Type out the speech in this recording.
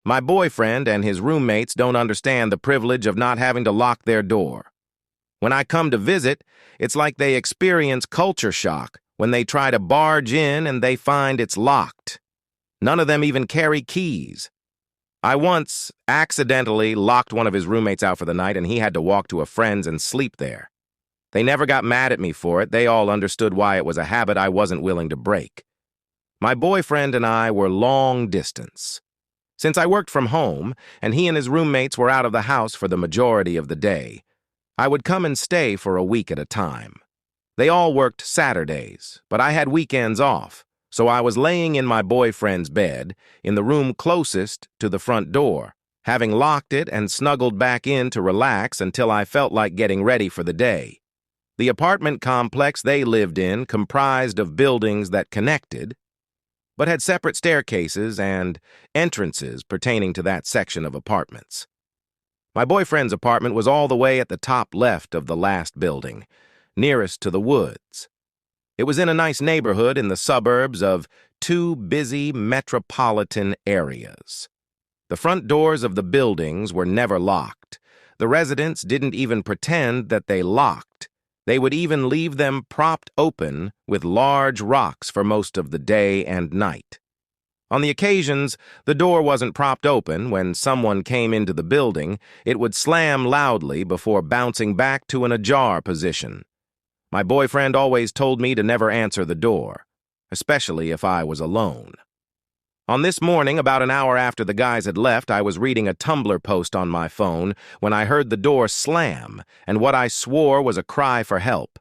My boyfriend and his roommates don't understand the privilege of not having to lock their door. When I come to visit, it's like they experience culture shock when they try to barge in and they find it's locked. None of them even carry keys. I once accidentally locked one of his roommates out for the night and he had to walk to a friend's and sleep there. They never got mad at me for it. They all understood why it was a habit I wasn't willing to break. My boyfriend and I were long distance. Since I worked from home and he and his roommates were out of the house for the majority of the day, I would come and stay for a week at a time. They all worked Saturdays, but I had weekends off, so I was laying in my boyfriend's bed, in the room closest to the front door, having locked it and snuggled back in to relax until I felt like getting ready for the day. The apartment complex they lived in comprised of buildings that connected, but had separate staircases and entrances pertaining to that section of apartments. My boyfriend's apartment was all the way at the top left of the last building, nearest to the woods. It was in a nice neighborhood in the suburbs of two busy metropolitan areas. The front doors of the buildings were never locked. The residents didn't even pretend that they locked. They would even leave them propped open with large rocks for most of the day and night. On the occasions the door wasn't propped open, when someone came into the building, it would slam loudly before bouncing back to an ajar position. My boyfriend always told me to never answer the door, especially if I was alone. On this morning, about an hour after the guys had left, I was reading a Tumblr post on my phone when I heard the door slam and what I swore was a cry for help.